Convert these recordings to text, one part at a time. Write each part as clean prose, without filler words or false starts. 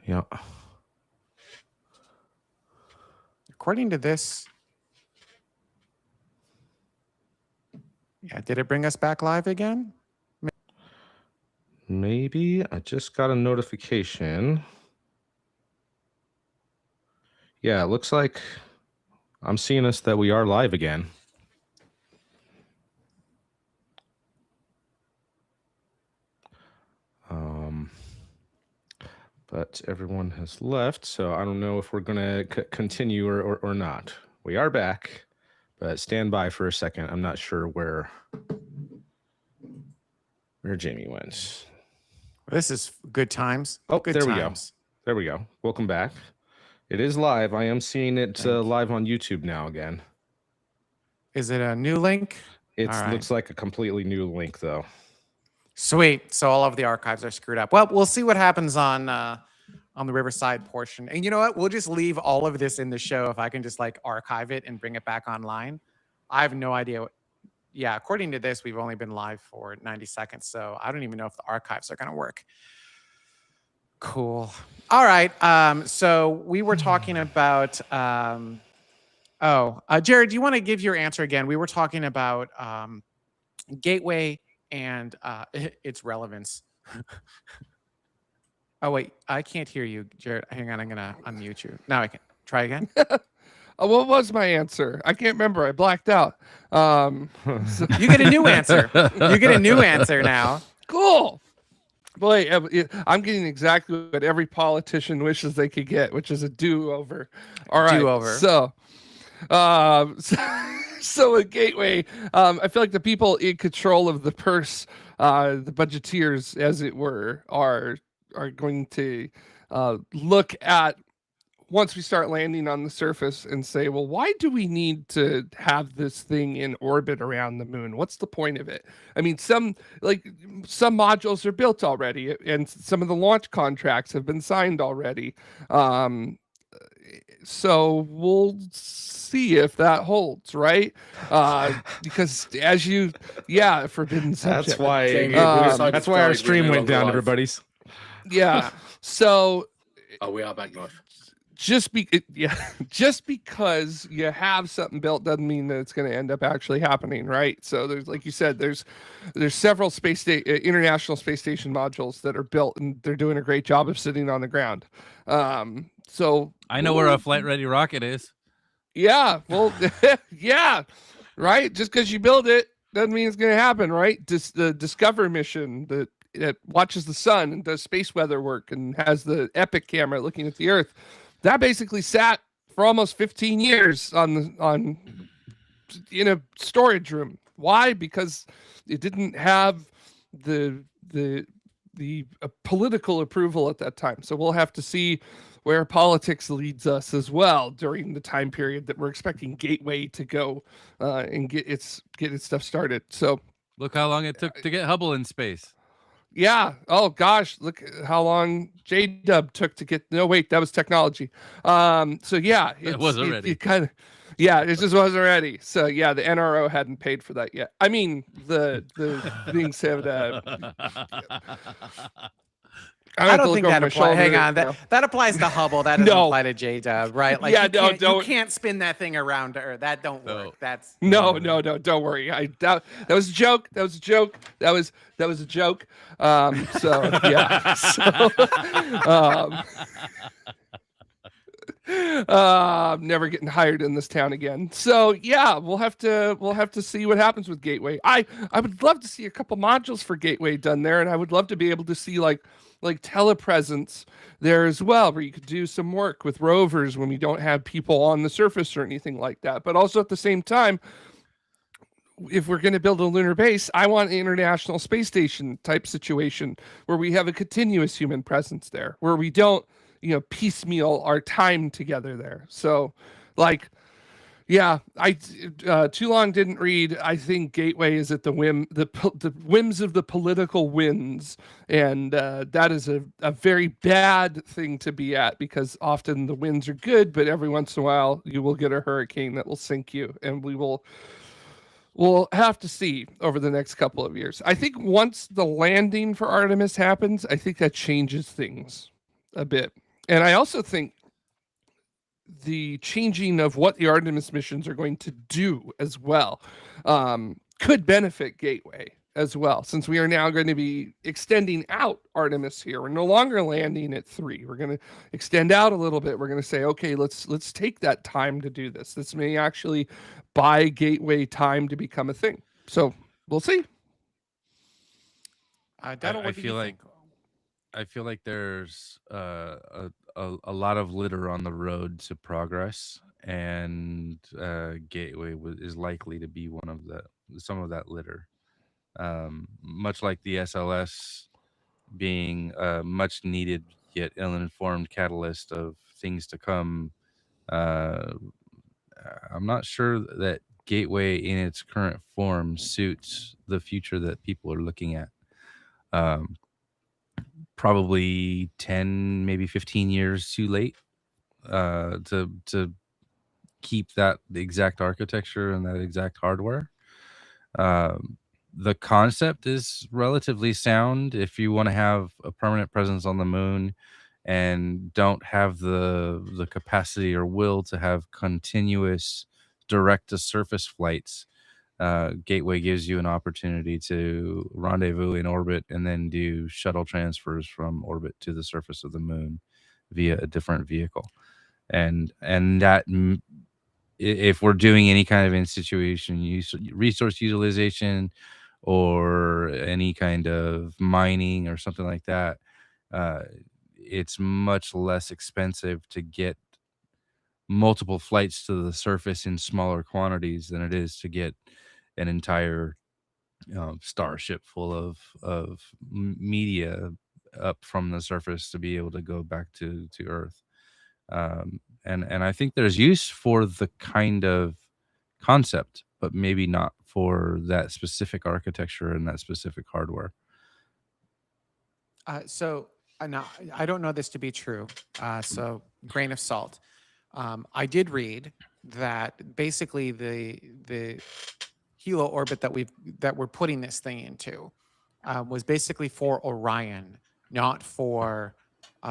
Yeah. According to this, yeah, did it bring us back live again? Maybe. I just got a notification. Yeah, it looks like I'm seeing us that we are live again. But everyone has left, so I don't know if we're going to continue or not. We are back, but stand by for a second. I'm not sure where Jamie went. This is good times. Oh, good there times. we go. There we go. Welcome back. It is live. I am seeing it live on YouTube now again. Is it a new link? It looks like a completely new link, though. Sweet. So all of the archives are screwed up. Well, we'll see what happens on the Riverside portion. And you know what? We'll just leave all of this in the show if I can just like archive it and bring it back online. I have no idea. Yeah, according to this, we've only been live for 90 seconds. So I don't even know if the archives are going to work. Cool. All right. So we were talking about... Jared, do you want to give your answer again? We were talking about Gateway and its relevance. Oh, wait, I can't hear you, Jared. Hang on, I'm going to unmute you. Now I can. Try again. What was my answer? I can't remember. I blacked out. You get a new answer. You get a new answer now. Cool. Boy, I'm getting exactly what every politician wishes they could get, which is a do-over. All right. Do-over. So with Gateway, I feel like the people in control of the purse, the budgeteers, as it were, are going to look at once we start landing on the surface and say, well, why do we need to have this thing in orbit around the moon? What's the point of it? I mean, some modules are built already, and some of the launch contracts have been signed already. So we'll see if that holds, right? Because forbidden subject. That's why our stream went down, everybody's. Yeah. So. Oh, we are back live. Just because you have something built doesn't mean that it's going to end up actually happening, right? So there's, like you said, there's several international space station modules that are built, and they're doing a great job of sitting on the ground. So I know where a flight-ready rocket is. Yeah, well, yeah, right. Just because you build it doesn't mean it's going to happen, right? The Discover mission that watches the sun and does space weather work and has the Epic camera looking at the Earth. That basically sat for almost 15 years in a storage room. Why? Because it didn't have the political approval at that time. So we'll have to see where politics leads us as well during the time period that we're expecting Gateway to go and get its stuff started. So look how long it took to get Hubble in space. Yeah. Oh gosh, look how long J-Dub took to get. No, wait, that was technology. So yeah, it wasn't ready. It just wasn't ready. So yeah, the NRO hadn't paid for that yet. I mean, the things have. I don't think that applies. Hang on, that applies to Hubble. That doesn't apply to J-Dub, right? Like, you can't spin that thing around to Earth. That don't work. That's no. Don't worry. That was a joke. That was a joke. That was a joke. So yeah. I'm never getting hired in this town again. So yeah, we'll have to see what happens with Gateway. I would love to see a couple modules for Gateway done there, and I would love to be able to see like telepresence there as well, where you could do some work with rovers when we don't have people on the surface or anything like that. But also at the same time, if we're going to build a lunar base, I want an International Space Station type situation where we have a continuous human presence there, where we don't, piecemeal our time together there. So like, yeah, too long didn't read. I think Gateway is at the whims of the political winds, and that is a very bad thing to be at, because often the winds are good, but every once in a while you will get a hurricane that will sink you, and we'll have to see over the next couple of years. I think once the landing for Artemis happens, I think that changes things a bit. And I also think the changing of what the Artemis missions are going to do as well could benefit Gateway as well, since we are now going to be extending out Artemis here. We're no longer landing at 3. We're going to extend out a little bit. We're going to say, okay, let's take that time to do this. This may actually buy Gateway time to become a thing. So we'll see. Dado, what do you think? I feel like there's a lot of litter on the road to progress, and Gateway is likely to be some of that litter. Much like the SLS being a much needed yet ill-informed catalyst of things to come. I'm not sure that Gateway in its current form suits the future that people are looking at. Probably 10, maybe 15 years too late to keep the exact architecture and that exact hardware. The concept is relatively sound. If you want to have a permanent presence on the moon and don't have the capacity or will to have continuous direct to surface flights, Gateway gives you an opportunity to rendezvous in orbit and then do shuttle transfers from orbit to the surface of the moon via a different vehicle. And that, if we're doing any kind of in-situation resource utilization or any kind of mining or something like that, it's much less expensive to get multiple flights to the surface in smaller quantities than it is to get an entire starship full of media up from the surface to be able to go back to Earth. And I think there's use for the kind of concept, but maybe not for that specific architecture and that specific hardware. Now, I don't know this to be true, so grain of salt. I did read that basically the helo orbit that we're putting this thing into was basically for Orion, not for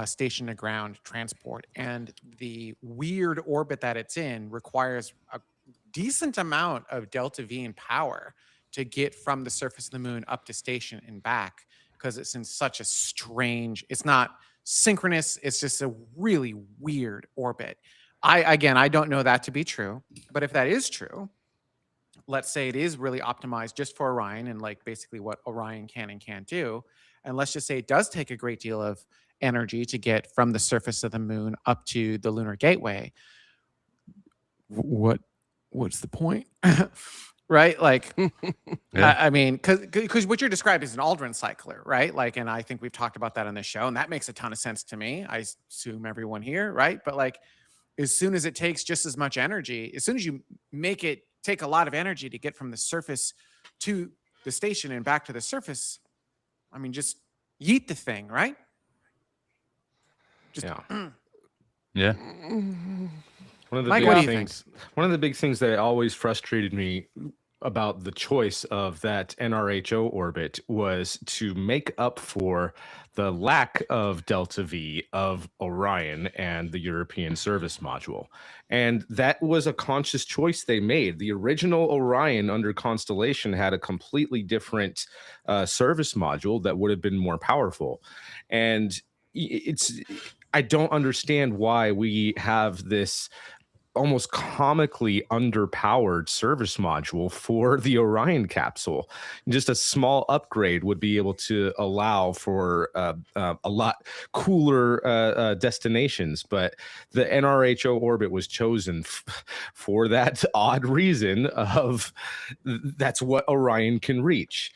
station to ground transport. And the weird orbit that it's in requires a decent amount of delta V in power to get from the surface of the moon up to station and back, because it's in such a strange, it's not synchronous, it's just a really weird orbit. I don't know that to be true, but if that is true, let's say it is really optimized just for Orion and like basically what Orion can and can't do, and let's just say it does take a great deal of energy to get from the surface of the moon up to the lunar gateway. What's the point? Right? Like, Yeah. I mean, because what you're describing is an Aldrin cycler, right? Like, and I think we've talked about that on the show, and that makes a ton of sense to me. I assume everyone here, right? But like, as soon as it takes just as much energy, as soon as you make it take a lot of energy to get from the surface to the station and back to the surface, I mean, just yeet the thing, right? Just, Yeah. One of the Mike, big what do you things. One of the big things that always frustrated me about the choice of that NRHO orbit was to make up for the lack of delta V of Orion and the European service module. And that was a conscious choice they made. The original Orion under Constellation had a completely different service module that would have been more powerful. And I don't understand why we have this almost comically underpowered service module for the Orion capsule. Just a small upgrade would be able to allow for a lot cooler destinations, but the NRHO orbit was chosen for that odd reason of that's what Orion can reach.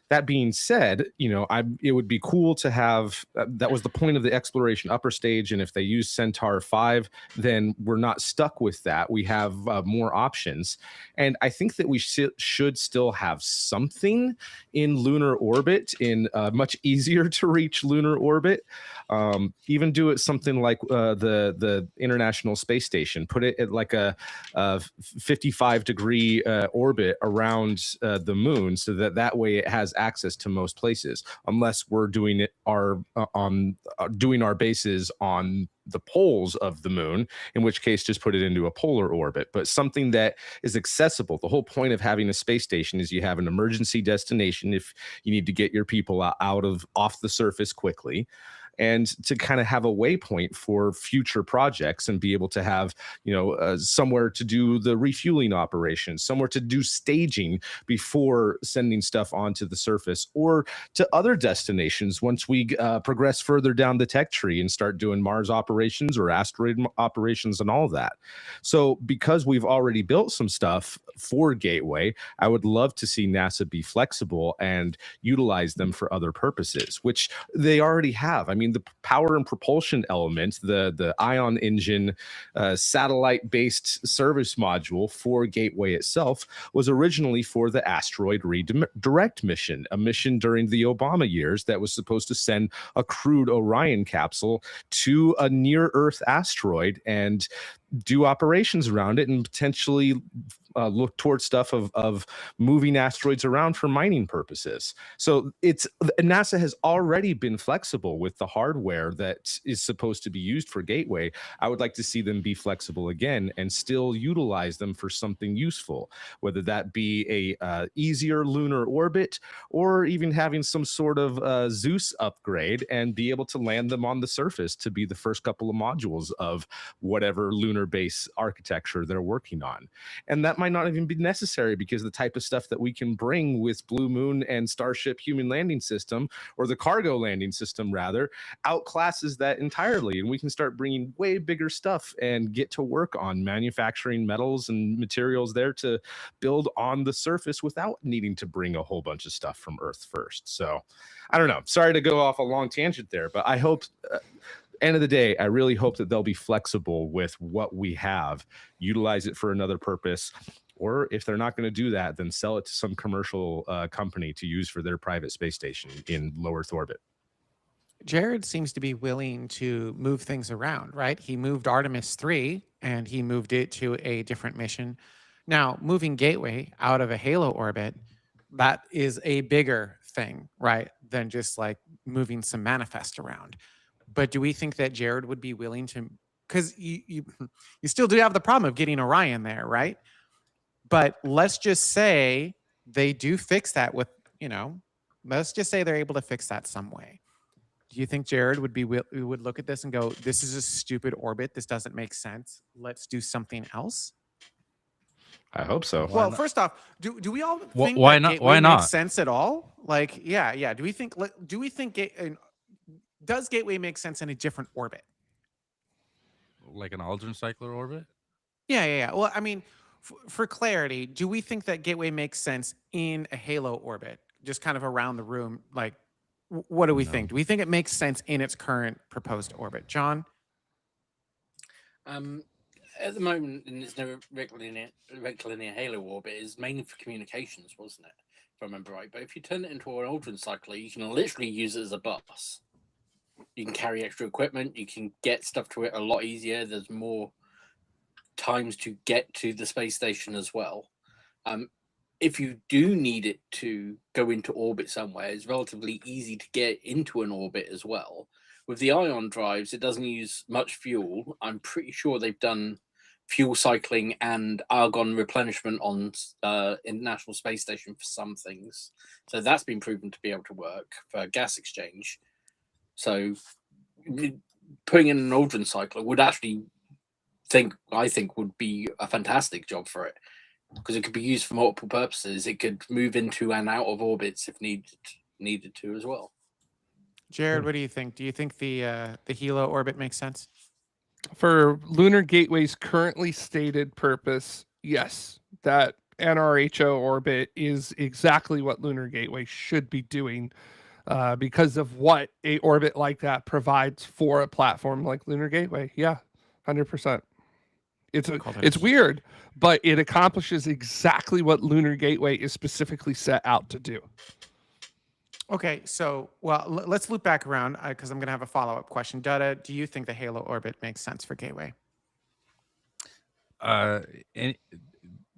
That being said, it would be cool to have, that was the point of the exploration upper stage. And if they use Centaur 5, then we're not stuck with that. We have more options. And I think that we should still have something in lunar orbit, in much easier to reach lunar orbit. Even do it something like the International Space Station, put it at like a 55-degree orbit around the moon, so that way it has access to most places, unless we're doing it doing our bases on the poles of the moon, in which case just put it into a polar orbit, but something that is accessible. The whole point of having a space station is you have an emergency destination if you need to get your people off the surface quickly, and to kind of have a waypoint for future projects and be able to have, somewhere to do the refueling operations, somewhere to do staging before sending stuff onto the surface or to other destinations once we progress further down the tech tree and start doing Mars operations or asteroid operations and all that. So because we've already built some stuff for Gateway, I would love to see NASA be flexible and utilize them for other purposes, which they already have. I mean, the power and propulsion element, the ion engine satellite-based service module for Gateway itself was originally for the asteroid redirect mission, a mission during the Obama years that was supposed to send a crewed Orion capsule to a near-Earth asteroid and do operations around it and potentially look towards stuff of moving asteroids around for mining purposes. So NASA has already been flexible with the hardware that is supposed to be used for Gateway. I would like to see them be flexible again and still utilize them for something useful, whether that be a easier lunar orbit or even having some sort of Zeus upgrade and be able to land them on the surface to be the first couple of modules of whatever lunar base architecture they're working on. And that might not even be necessary because the type of stuff that we can bring with Blue Moon and Starship human landing system, or the cargo landing system rather, outclasses that entirely. And we can start bringing way bigger stuff and get to work on manufacturing metals and materials there to build on the surface without needing to bring a whole bunch of stuff from Earth first. So I don't know. Sorry to go off a long tangent there, but I hope end of the day, I really hope that they'll be flexible with what we have, utilize it for another purpose, or if they're not going to do that, then sell it to some commercial company to use for their private space station in low Earth orbit. Jared seems to be willing to move things around, right? He moved Artemis 3 and he moved it to a different mission. Now, moving Gateway out of a Halo orbit, that is a bigger thing, right? Than just like moving some manifest around. But do we think that Jared would be willing to, because you still do have the problem of getting Orion there, right? But let's just say they do fix that with, let's just say they're able to fix that some way. Do you think Jared would look at this and go, this is a stupid orbit, this doesn't make sense, let's do something else? I hope so. Well, first off, do we all think why that not? Gateway Why not? makes sense at all? Like, yeah. Do we think does Gateway make sense in a different orbit? Like an Aldrin cycler orbit? Yeah. Well, I mean, for clarity, do we think that Gateway makes sense in a Halo orbit, just kind of around the room? Like, what do we think? Do we think it makes sense in its current proposed orbit? John? At the moment, in its rectilinear Halo orbit, is mainly for communications, wasn't it? If I remember right. But if you turn it into an Aldrin cycler, you can literally use it as a bus. You can carry extra equipment. You can get stuff to it a lot easier. There's more times to get to the space station as well. If you do need it to go into orbit somewhere, it's relatively easy to get into an orbit as well. With the ion drives, it doesn't use much fuel. I'm pretty sure they've done fuel cycling and argon replenishment on International Space Station for some things. So that's been proven to be able to work for gas exchange. So putting in an Aldrin cycler would actually I think would be a fantastic job for it, because it could be used for multiple purposes. It could move into and out of orbits if needed to as well. Jared, what do you think? Do you think the Hilo orbit makes sense? For Lunar Gateway's currently stated purpose, yes, that NRHO orbit is exactly what Lunar Gateway should be doing, because of what a orbit like that provides for a platform like Lunar Gateway. Yeah, 100%. It's weird, but it accomplishes exactly what Lunar Gateway is specifically set out to do. Okay, so, let's loop back around because I'm going to have a follow-up question. Dutta, do you think the Halo orbit makes sense for Gateway?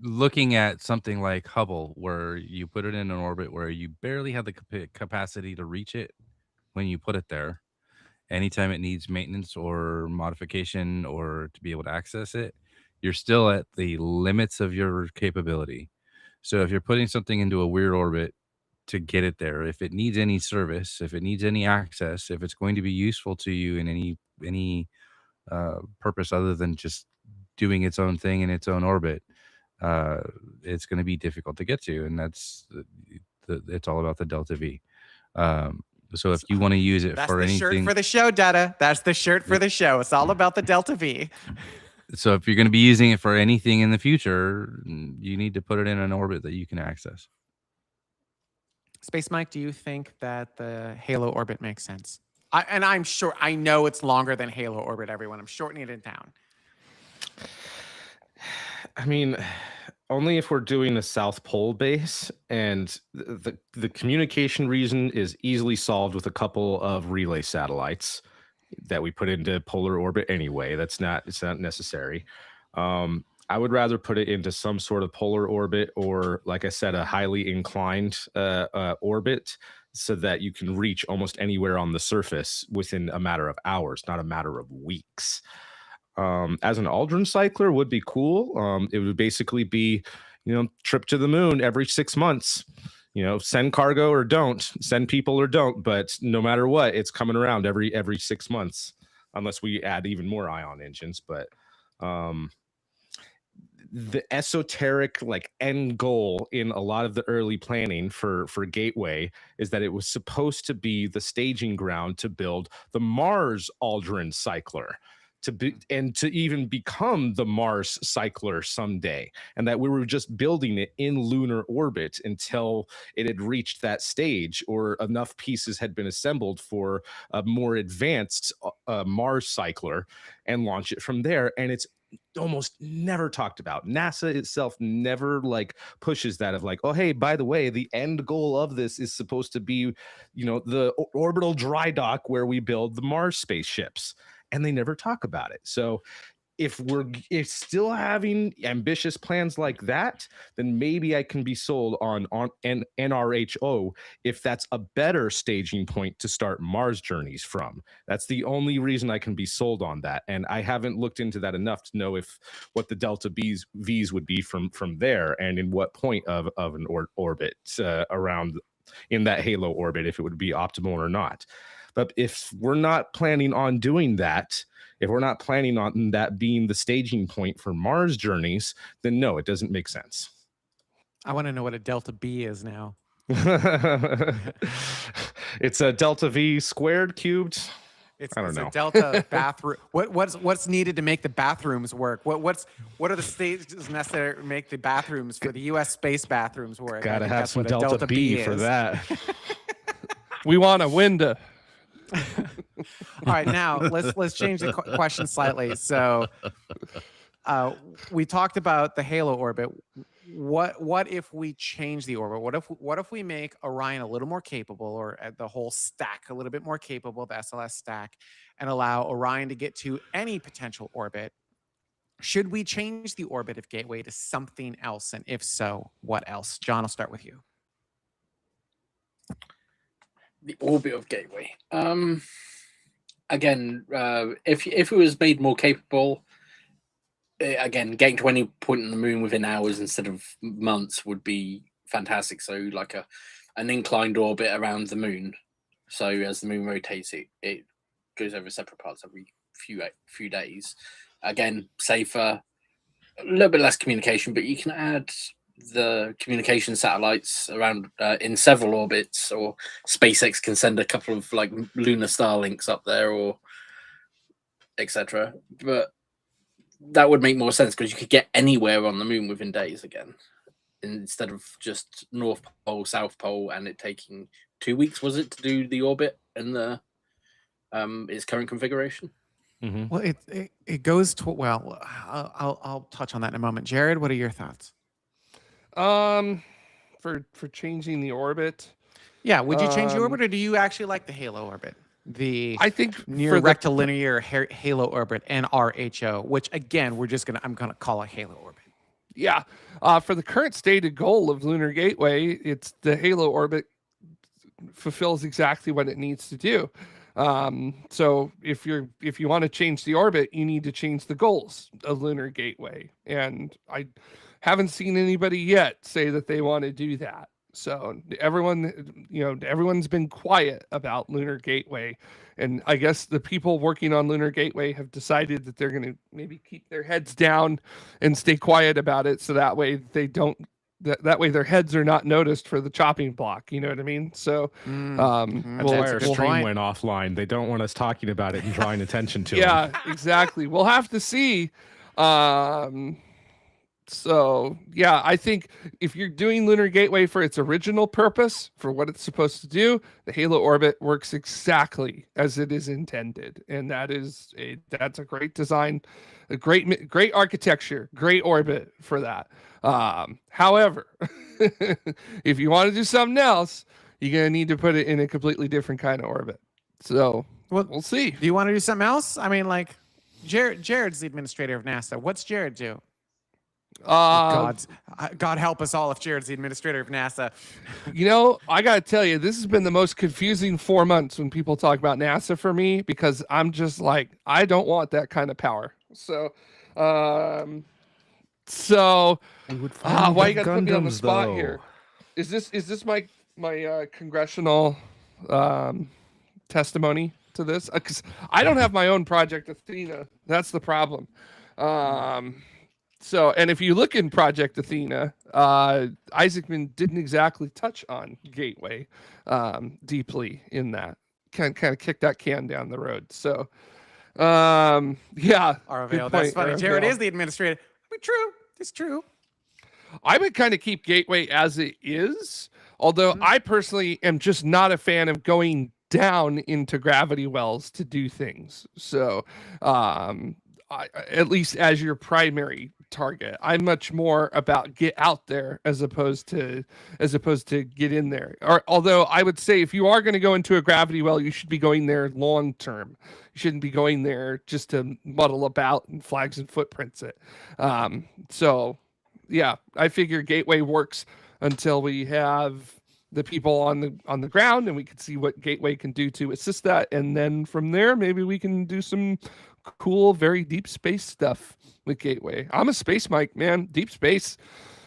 looking at something like Hubble, where you put it in an orbit where you barely have the capacity to reach it when you put it there. Anytime it needs maintenance or modification or to be able to access it, you're still at the limits of your capability. So if you're putting something into a weird orbit to get it there, if it needs any service, if it needs any access, if it's going to be useful to you in any purpose other than just doing its own thing in its own orbit, uh, it's going to be difficult to get to, and that's it's all about the delta V. So if you want to use it That's for the shirt anything, for the show, Dada. That's the shirt for the show. It's all about the delta V. so if you're going to be using it for anything in the future, you need to put it in an orbit that you can access. Space Mike, do you think that the Halo orbit makes sense? I'm sure, I know it's longer than Halo orbit, everyone. I'm shortening it down. I mean, only if we're doing a South Pole base, and the communication reason is easily solved with a couple of relay satellites that we put into polar orbit anyway. It's not necessary. I would rather put it into some sort of polar orbit, or, like I said, a highly inclined orbit, so that you can reach almost anywhere on the surface within a matter of hours, not a matter of weeks. As an Aldrin cycler would be cool. It would basically be, trip to the moon every 6 months. Send cargo or don't, send people or don't, but no matter what, it's coming around every 6 months, unless we add even more ion engines. But the esoteric end goal in a lot of the early planning for Gateway is that it was supposed to be the staging ground to build the Mars Aldrin cycler, to even become the Mars cycler someday, and that we were just building it in lunar orbit until it had reached that stage, or enough pieces had been assembled for a more advanced Mars cycler, and launch it from there. And it's almost never talked about. NASA itself never pushes that of oh, hey, by the way, the end goal of this is supposed to be, the orbital dry dock where we build the Mars spaceships. And they never talk about it. So if still having ambitious plans like that, then maybe I can be sold on NRHO, if that's a better staging point to start Mars journeys from. That's the only reason I can be sold on that. And I haven't looked into that enough to know what the delta V's would be from there, and in what point of an orbit around in that Halo orbit, if it would be optimal or not. But if we're not planning on doing that, if we're not planning on that being the staging point for Mars journeys, then no, it doesn't make sense. I want to know what a delta B is now. It's a delta V squared cubed. I don't know. A delta bathroom. What's needed to make the bathrooms work? What are the stages necessary to make the bathrooms for the U.S. space bathrooms work? Gotta have some delta B for that. We want a window. All right, now let's change the question slightly. So we talked about the Halo orbit. What if we change the orbit? What if we make Orion a little more capable, or the whole stack a little bit more capable, the SLS stack, and allow Orion to get to any potential orbit? Should we change the orbit of Gateway to something else? And if so, what else? John, I'll start with you. The orbit of Gateway. Again, if it was made more capable, again, getting to any point on the moon within hours instead of months would be fantastic. So like an inclined orbit around the moon. So as the moon rotates, it goes over separate parts every few days. Again, safer, a little bit less communication, but you can add the communication satellites around in several orbits, or SpaceX can send a couple of lunar Starlinks up there, or etc. But that would make more sense, because you could get anywhere on the moon within days again, instead of just North Pole, South Pole, and it taking 2 weeks, was it, to do the orbit and the its current configuration? Mm-hmm. Well, it goes to, well, I'll touch on that in a moment. Jared, what are your thoughts? For changing the orbit. Yeah, would you change the orbit, or do you actually like the Halo orbit? I think near rectilinear Halo orbit, NRHO, which again I'm gonna call a Halo orbit. yeah, for the current stated goal of Lunar Gateway, it's the Halo orbit fulfills exactly what it needs to do. So if you want to change the orbit, you need to change the goals of Lunar Gateway, and I haven't seen anybody yet say that they want to do that. So everyone's been quiet about Lunar Gateway, and I guess the people working on Lunar Gateway have decided that they're going to maybe keep their heads down and stay quiet about it, so that way they don't. That way their heads are not noticed for the chopping block. You know what I mean? So, Mhm. That's why That's a our good stream point. went offline. They don't want us talking about it and drawing attention to it. yeah, exactly. We'll have to see. So yeah, I think if you're doing Lunar Gateway for its original purpose, for what it's supposed to do, the Halo orbit works exactly as it is intended, and that's a great design, a great architecture, great orbit for that. However, if you want to do something else, you're gonna need to put it in a completely different kind of orbit. So Well, we'll see. do you want to do something else? I mean, like, Jared's the administrator of NASA. What's Jared do? God help us all if Jared's the administrator of NASA. I gotta tell you, this has been the most confusing 4 months when people talk about NASA for me, because I'm just like, I don't want that kind of power. So, why you gotta put me on the spot here? Is this my congressional testimony to this? Because I don't have my own Project Athena. That's the problem. So, and if you look in Project Athena, Isaacman didn't exactly touch on Gateway deeply in that. Kind of kicked that can down the road. So, yeah. Arvale, that's funny. Jared is the administrator. I mean, true. It's true. I would kind of keep Gateway as it is, although I personally am just not a fan of going down into gravity wells to do things. So, at least as your primary target, I'm much more about get out there as opposed to get in there. Or although I would say if you are going to go into a gravity well, you should be going there long term. You shouldn't be going there just to muddle about and flags and footprints it. So yeah, I figure Gateway works until we have the people on the ground and we can see what Gateway can do to assist that, and then from there maybe we can do some cool, very deep space stuff with Gateway. I'm a space Mike, man. Deep space,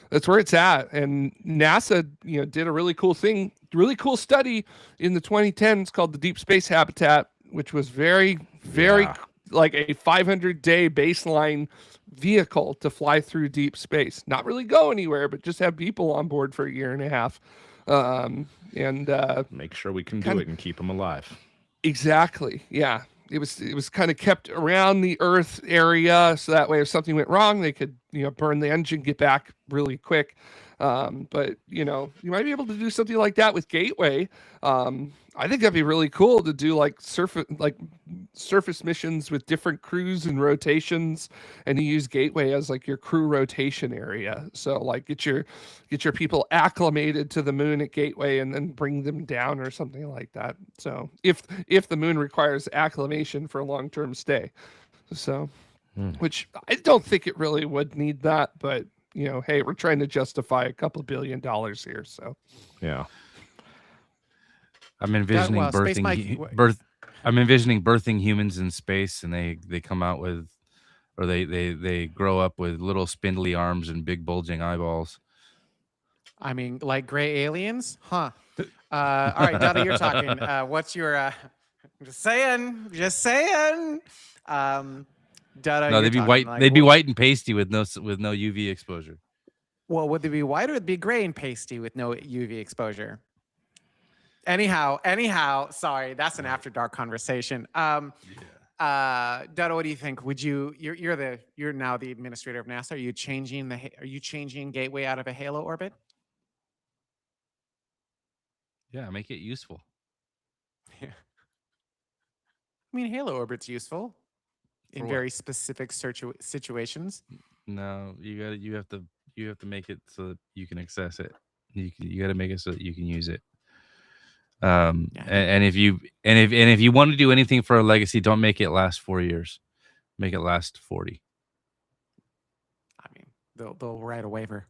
that's where it's at. And NASA, did a really cool study in the 2010s called the Deep Space Habitat, which was very like a 500-day baseline vehicle to fly through deep space. Not really go anywhere, but just have people on board for a year and a half. And make sure we can do it and keep them alive. Exactly. Yeah. It was kind of kept around the Earth area, so that way if something went wrong, they could burn the engine, get back really quick. But you might be able to do something like that with Gateway. I think that'd be really cool to do like surface missions with different crews and rotations, and you use Gateway as like your crew rotation area. So like get your people acclimated to the moon at Gateway and then bring them down or something like that. So if the moon requires acclimation for a long-term stay. So which I don't think it really would need that, but hey, we're trying to justify a couple $2 billion here, so yeah. I'm envisioning I'm envisioning birthing humans in space, and they come out with, or they grow up with little spindly arms and big bulging eyeballs. I mean, like gray aliens, huh? All right, Dada, you're talking. What's your? Just saying. Dada, no, they'd be white. Like, they'd be white and pasty with no UV exposure. Well, would they be white or would it be gray and pasty with no UV exposure? Anyhow, sorry, that's an after dark conversation. Dada, what do you think? Would you're now the administrator of NASA? Are you changing Gateway out of a Halo orbit? Yeah, make it useful. Yeah. I mean, Halo orbit's useful in very specific situations. No, you have to make it so that you can access it. You got to make it so that you can use it. And if you want to do anything for a legacy, don't make it last 4 years. Make it last 40. I mean, they'll write a waiver.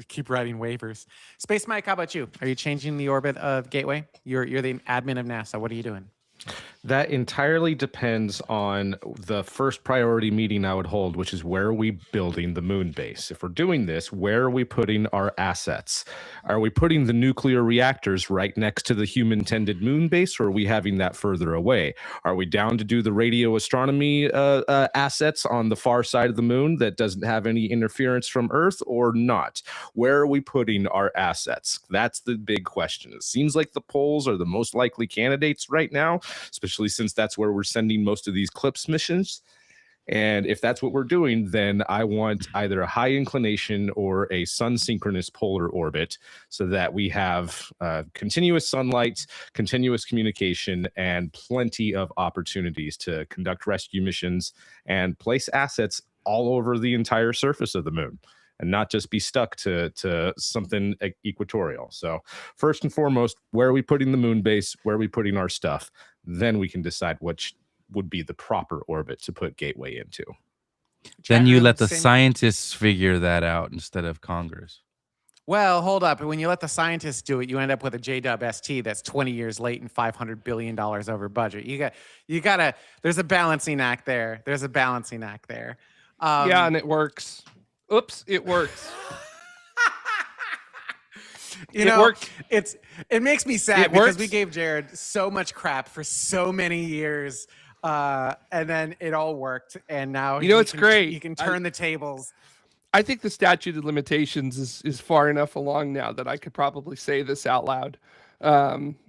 Keep writing waivers. Space Mike, how about you? Are you changing the orbit of Gateway? You're the admin of NASA. What are you doing? That entirely depends on the first priority meeting I would hold, which is where are we building the moon base? If we're doing this, where are we putting our assets? Are we putting the nuclear reactors right next to the human-tended moon base, or are we having that further away? Are we down to do the radio astronomy assets on the far side of the moon that doesn't have any interference from Earth, or not? Where are we putting our assets? That's the big question. It seems like the poles are the most likely candidates right now, especially since that's where we're sending most of these CLIPS missions. And if that's what we're doing, then I want either a high inclination or a sun synchronous polar orbit so that we have continuous sunlight, continuous communication, and plenty of opportunities to conduct rescue missions and place assets all over the entire surface of the moon, and not just be stuck to something equatorial. So first and foremost, where are we putting the moon base? Where are we putting our stuff? Then we can decide which would be the proper orbit to put Gateway into. Then you let the scientists figure that out instead of Congress. Well, hold up. When you let the scientists do it, you end up with a JW-ST that's 20 years late and $500 billion over budget. You gotta, there's a balancing act there. Yeah, and it works. Oops, it works. You know, worked. It makes me sad It because works. we gave Jared so much crap for so many years, and then it all worked, and now it's great. You can turn the tables. I think the statute of limitations is far enough along now that I could probably say this out loud,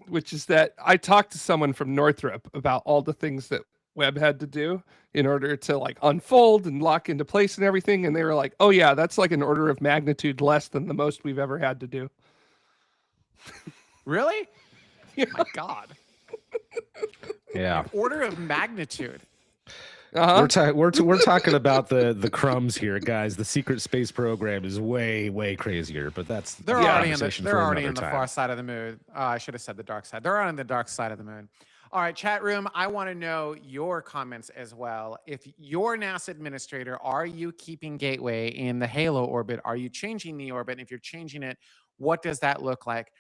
which is that I talked to someone from Northrop about all the things that Webb had to do in order to like unfold and lock into place and everything. And they were like, oh yeah, that's like an order of magnitude less than the most we've ever had to do. Really? Yeah. My God. Yeah. Order of magnitude. Uh-huh. We're talking about the crumbs here, guys. The secret space program is way crazier, but that's They're a already conversation they're for already another on the time. far side of the moon. I should have said the dark side. They're on the dark side of the moon. All right, chat room, I want to know your comments as well. If you're NASA administrator, are you keeping Gateway in the Halo orbit? Are you changing the orbit? And if you're changing it, what does that look like?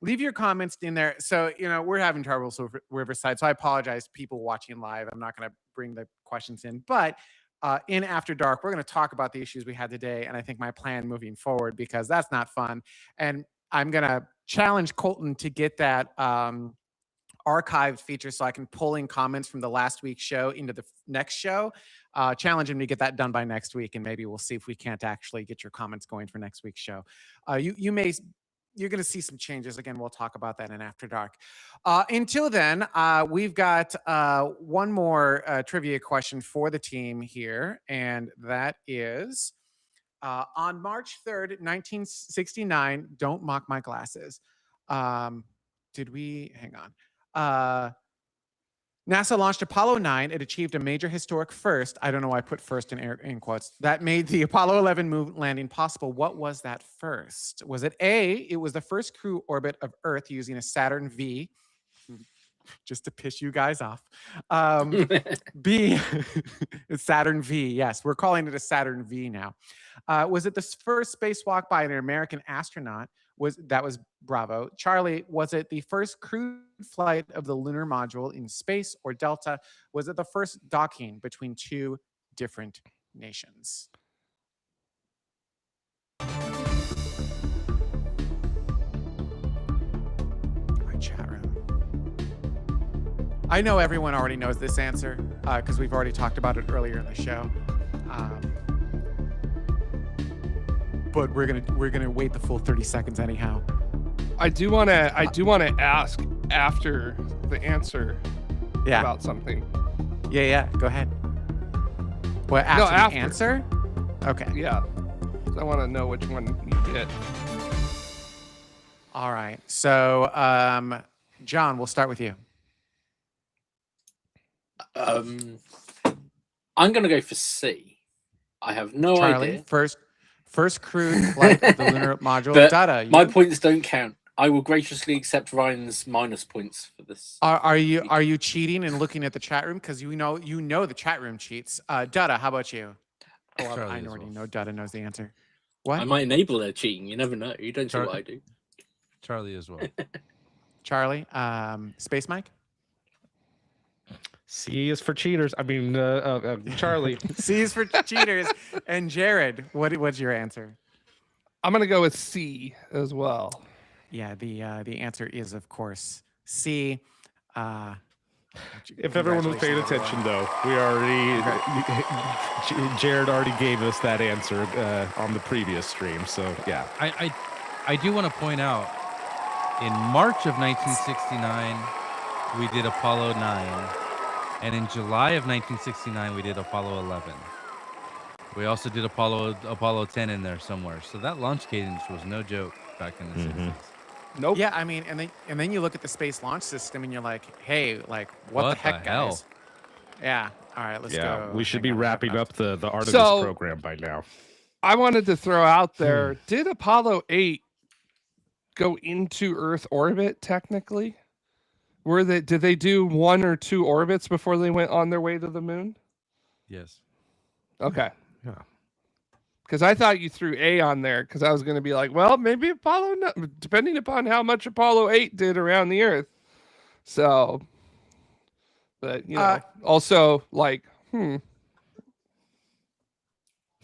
Leave your comments in there. So, we're having troubles with Riverside, so I apologize to people watching live. I'm not going to bring the questions in, but in After Dark, we're going to talk about the issues we had today, and I think my plan moving forward, because that's not fun. And I'm going to challenge Colton to get that archived feature so I can pull in comments from the last week's show into the next show. Challenge him to get that done by next week, and maybe we'll see if we can't actually get your comments going for next week's show. You're going to see some changes. Again, we'll talk about that in After Dark. Until then, we've got one more trivia question for the team here, and that is on March 3rd, 1969, don't mock my glasses. Hang on. NASA launched Apollo 9. It achieved a major historic first. I don't know why I put first in quotes. That made the Apollo 11 moon landing possible. What was that first? Was it A, it was the first crew orbit of Earth using a Saturn V, just to piss you guys off. B, Saturn V. Yes, we're calling it a Saturn V now. Was it the first spacewalk by an American astronaut? That was Bravo. Charlie, was it the first crewed flight of the lunar module in space? Or Delta, was it the first docking between two different nations? All right, chat room. I know everyone already knows this answer because we've already talked about it earlier in the show. But we're gonna wait the full 30 seconds anyhow. I do want to ask after the answer about something. Yeah. Go ahead. What, after the after. answer? Okay. Yeah. I want to know which one you get. All right. So, John, we'll start with you. I'm gonna go for C. I have no Charlie, idea. first crewed flight of the lunar module. But Dada, my points don't count. I will graciously accept Ryan's minus points for this. Are you cheating and looking at the chat room? Because you know the chat room cheats. Dada, how about you? Oh, I Charlie as already well. know Dutta knows the answer. I What? might enable their cheating. You never know. You don't see Char- what I do. Charlie as well. Charlie? Space Mike? C is for cheaters. I mean, Charlie. C is for cheaters. And Jared, what's your answer? I'm gonna go with C as well. Yeah, the answer is of course C. If everyone was paying Congratulations, attention, everyone. though, we already Jared already gave us that answer on the previous stream. So yeah, I do want to point out, in March of 1969, we did Apollo 9, and in July of 1969, we did Apollo 11. We also did Apollo 10 in there somewhere. So that launch cadence was no joke back in the 60s. Nope. Yeah, I mean, and then you look at the Space Launch System and you're like, hey, like what the What heck, the hell? guys? Yeah. All right, let's yeah, go. we should Hang be on, wrapping left. up the Artemis So- program by now. I wanted to throw out there, did Apollo 8 go into Earth orbit technically? Did they do 1 or 2 orbits before they went on their way to the moon? Yes. Okay. Yeah. Because I thought you threw A on there because I was going to be like, well, maybe Apollo, depending upon how much Apollo 8 did around the Earth. So, but, you know, also like,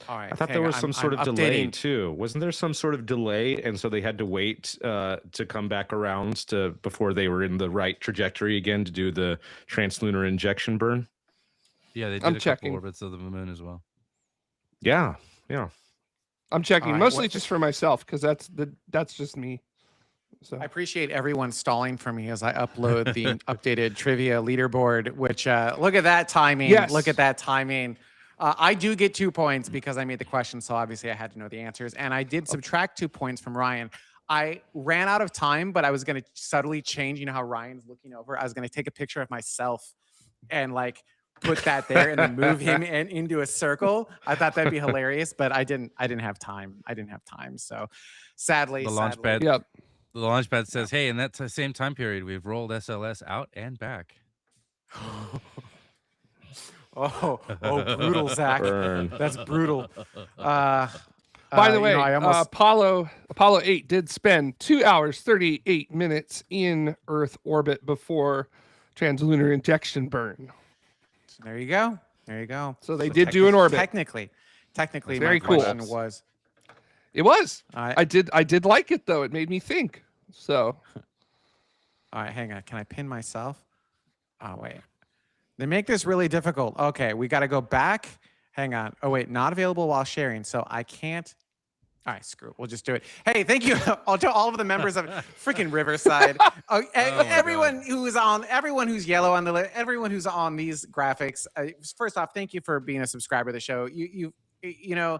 All right. I thought hang there on, was some sort I'm of delay updating- too. Wasn't there some sort of delay, and so they had to wait to come back around before they were in the right trajectory again to do the translunar injection burn? Yeah, they did I'm a checking. couple orbits of the moon as well. Yeah. I'm checking All right, mostly what- just for myself because that's just me. So I appreciate everyone stalling for me as I upload the updated trivia leaderboard, which look at that timing. Yes. Look at that timing. I do get 2 points because I made the question, so obviously I had to know the answers. And I did subtract 2 points from Ryan. I ran out of time, but I was going to subtly change. You know how Ryan's looking over? I was going to take a picture of myself and like put that there and then move him into a circle. I thought that'd be hilarious, but I didn't have time. So sadly, The launch sadly- pad. yep. The launch pad says, "Hey, in that same time period, we've rolled SLS out and back." Oh, brutal, Zach. Burn. That's brutal. By the you way, know, I almost Apollo 8 did spend 2 hours 38 minutes in Earth orbit before translunar injection burn. there you go. There you go. So they did do an orbit. Technically, That's very my cool. question was. It was. I I did like it though. It made me think. So all right, hang on. Can I pin myself? Oh wait, they make this really difficult. Okay, we got to go back. Hang on. Oh wait, not available while sharing, so I can't. All right, screw it. We'll just do it. Hey, thank you to all of the members of freaking Riverside. Everyone who's yellow on the list, everyone who's on these graphics. First off, thank you for being a subscriber to the show. You know,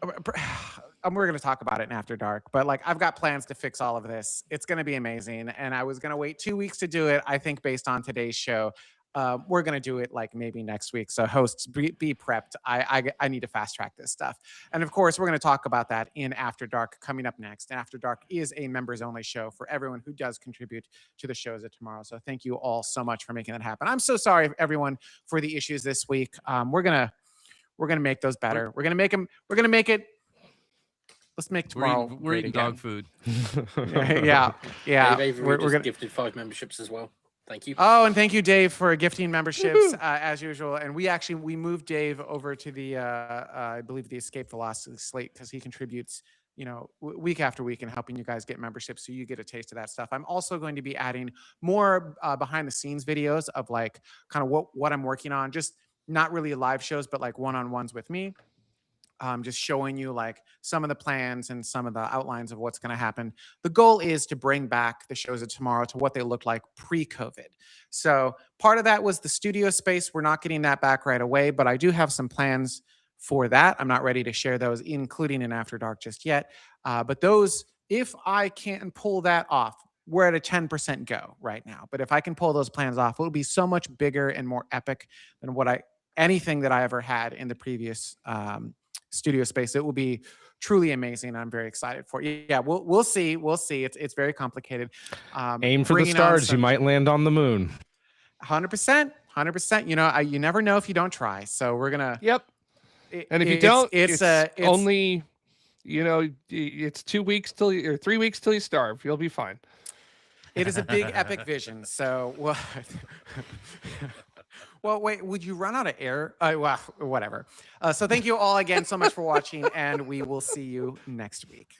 we're going to talk about it in After Dark, but like I've got plans to fix all of this. It's going to be amazing. And I was going to wait 2 weeks to do it. I think based on today's show, we're going to do it like maybe next week. So hosts, be prepped. I need to fast track this stuff. And of course, we're going to talk about that in After Dark coming up next. And After Dark is a members only show for everyone who does contribute to the shows of tomorrow. So thank you all so much for making that happen. I'm so sorry everyone for the issues this week. We're going to make those better. We're going to make it. Let's make tomorrow. We're eating great dog food. again. yeah. Dave Avery We're just gonna. gifted 5 memberships as well. Thank you. Oh, and thank you, Dave, for gifting memberships as usual. And we moved Dave over to the I believe the Escape Velocity slate because he contributes, you know, week after week and helping you guys get memberships, so you get a taste of that stuff. I'm also going to be adding more behind the scenes videos of like kind of what I'm working on, just not really live shows, but like one-on-ones with me. Just showing you like some of the plans and some of the outlines of what's going to happen. The goal is to bring back the shows of tomorrow to what they looked like pre-COVID. So part of that was the studio space. We're not getting that back right away, but I do have some plans for that. I'm not ready to share those, including in After Dark just yet. But those, if I can pull that off, we're at a 10% go right now. But if I can pull those plans off, it'll be so much bigger and more epic than anything that I ever had in the previous studio space. It will be truly amazing. I'm very excited for it. Yeah, we'll see. It's very complicated. Aim for the stars. You might land on the moon. 100%. You know, you never know if you don't try. So we're gonna. Yep. And if you don't, it's only, it's 2 weeks till or 3 weeks till you starve. You'll be fine. It is a big epic vision. So, well, wait, would you run out of air? Well, whatever. So thank you all again so much for watching, and we will see you next week.